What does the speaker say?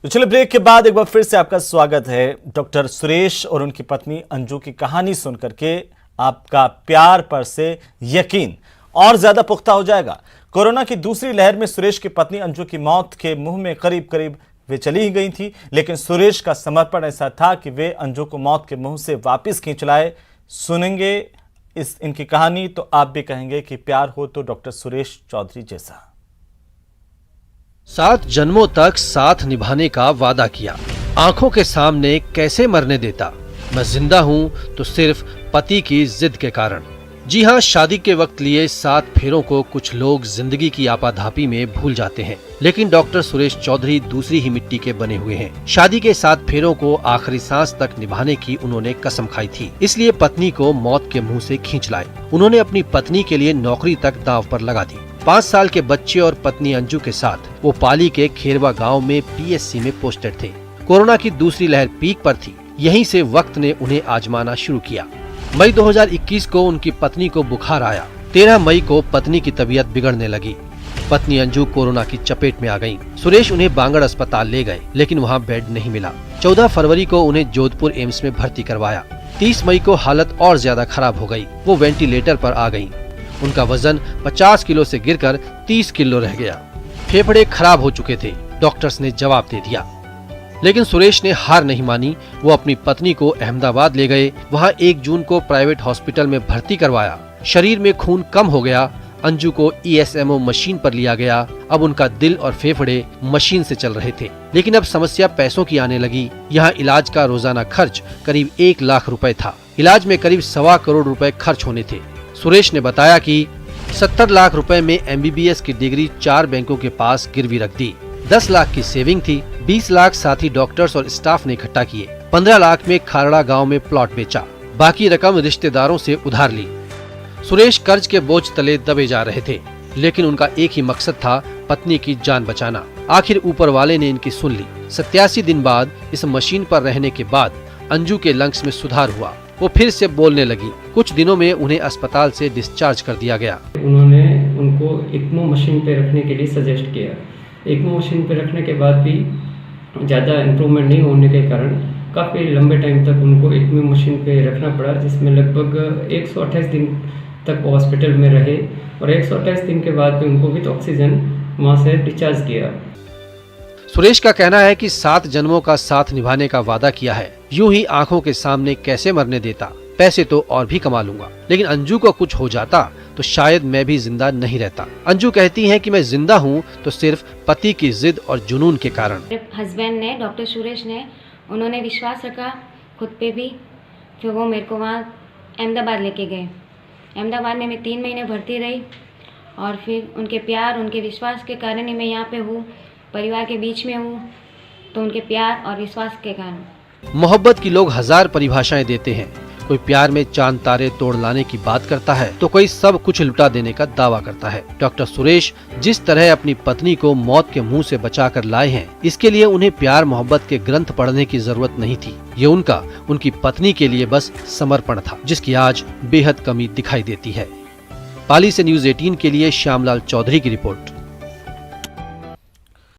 पिछले ब्रेक के बाद एक बार फिर से आपका स्वागत है। डॉक्टर सुरेश और उनकी पत्नी अंजू की कहानी सुनकर के आपका प्यार पर से यकीन और ज्यादा पुख्ता हो जाएगा। कोरोना की दूसरी लहर में सुरेश की पत्नी अंजू की मौत के मुंह में करीब करीब वे चली ही गई थी, लेकिन सुरेश का समर्पण ऐसा था कि वे अंजू को मौत के मुंह से वापस खींच लाए। सुनेंगे इनकी कहानी तो आप भी कहेंगे कि प्यार हो तो डॉक्टर सुरेश चौधरी जैसा। 7 जन्मों तक साथ निभाने का वादा किया, आंखों के सामने कैसे मरने देता। मैं जिंदा हूँ तो सिर्फ पति की जिद के कारण। जी हाँ, शादी के वक्त लिए 7 फेरों को कुछ लोग जिंदगी की आपाधापी में भूल जाते हैं, लेकिन डॉक्टर सुरेश चौधरी दूसरी ही मिट्टी के बने हुए हैं। शादी के 7 फेरों को आखिरी सांस तक निभाने की उन्होंने कसम खाई थी, इसलिए पत्नी को मौत के मुंह से खींच लाए। उन्होंने अपनी पत्नी के लिए नौकरी तक दांव पर लगा दी। 5 साल के बच्चे और पत्नी अंजू के साथ वो पाली के खेरवा गांव में पीएससी में पोस्टेड थे। कोरोना की दूसरी लहर पीक पर थी, यहीं से वक्त ने उन्हें आजमाना शुरू किया। मई 2021 को उनकी पत्नी को बुखार आया। 13 मई को पत्नी की तबीयत बिगड़ने लगी। पत्नी अंजू कोरोना की चपेट में आ गयी। सुरेश उन्हें बांगड़ अस्पताल ले गए, लेकिन वहाँ बेड नहीं मिला। 14 फरवरी को उन्हें जोधपुर एम्स में भर्ती करवाया। 30 मई को हालत और ज्यादा खराब हो गयी। वो वेंटिलेटर पर आ गयी। उनका वजन 50 किलो से गिरकर 30 किलो रह गया। फेफड़े खराब हो चुके थे। डॉक्टर्स ने जवाब दे दिया, लेकिन सुरेश ने हार नहीं मानी। वो अपनी पत्नी को अहमदाबाद ले गए। वहाँ 1 जून को प्राइवेट हॉस्पिटल में भर्ती करवाया। शरीर में खून कम हो गया। अंजू को ESMO मशीन पर लिया गया। अब उनका दिल और फेफड़े मशीन से चल रहे थे, लेकिन अब समस्या पैसों की आने लगी। यहाँ इलाज का रोजाना खर्च करीब 1 लाख रुपए था। इलाज में करीब 1.25 करोड़ रुपए खर्च होने थे। सुरेश ने बताया कि 70 लाख रुपए में MBBS की डिग्री 4 बैंकों के पास गिरवी रख दी। 10 लाख की सेविंग थी। 20 लाख साथी डॉक्टर्स और स्टाफ ने इकट्ठा किए। 15 लाख में खारड़ा गांव में प्लॉट बेचा। बाकी रकम रिश्तेदारों से उधार ली। सुरेश कर्ज के बोझ तले दबे जा रहे थे, लेकिन उनका एक ही मकसद था, पत्नी की जान बचाना। आखिर ऊपर वाले ने इनकी सुन ली। 87 दिन बाद इस मशीन पर रहने के बाद अंजू के लंग्स में सुधार हुआ। वो फिर से बोलने लगी। कुछ दिनों में उन्हें अस्पताल से डिस्चार्ज कर दिया गया। उन्होंने उनको ECMO मशीन पे रखने के लिए सजेस्ट किया। ECMO मशीन पे रखने के बाद भी ज़्यादा इम्प्रूवमेंट नहीं होने के कारण काफ़ी लंबे टाइम तक उनको ECMO मशीन पे रखना पड़ा, जिसमें लगभग 128 दिन तक हॉस्पिटल में रहे और 128 दिन के बाद भी उनको विद ऑक्सीजन वहाँ से डिस्चार्ज किया। सुरेश का कहना है कि 7 जन्मों का साथ निभाने का वादा किया है। यूं ही आंखों के सामने कैसे मरने देता। पैसे तो और भी कमा लूंगा, लेकिन अंजू को कुछ हो जाता तो शायद मैं भी जिंदा नहीं रहता। अंजू कहती हैं कि मैं जिंदा हूं तो सिर्फ पति की जिद और जुनून के कारण। हस्बैंड ने, डॉक्टर सुरेश ने, उन्होंने विश्वास रखा खुद पे भी। फिर वो मेरे को वहाँ अहमदाबाद लेके गए। अहमदाबाद में मैं 3 महीने भर्ती रही और फिर उनके प्यार, उनके विश्वास के कारण ही मैं यहाँ पे हूँ, परिवार के बीच में हूँ। तो उनके प्यार और विश्वास के कारण। मोहब्बत की लोग 1000 परिभाषाएं देते हैं। कोई प्यार में चांद तारे तोड़ लाने की बात करता है, तो कोई सब कुछ लुटा देने का दावा करता है। डॉक्टर सुरेश जिस तरह अपनी पत्नी को मौत के मुंह से बचाकर लाए हैं, इसके लिए उन्हें प्यार मोहब्बत के ग्रंथ पढ़ने की जरूरत नहीं थी। ये उनकी पत्नी के लिए बस समर्पण था, जिसकी आज बेहद कमी दिखाई देती है। पाली से न्यूज़ 18 के लिए श्यामलाल चौधरी की रिपोर्ट।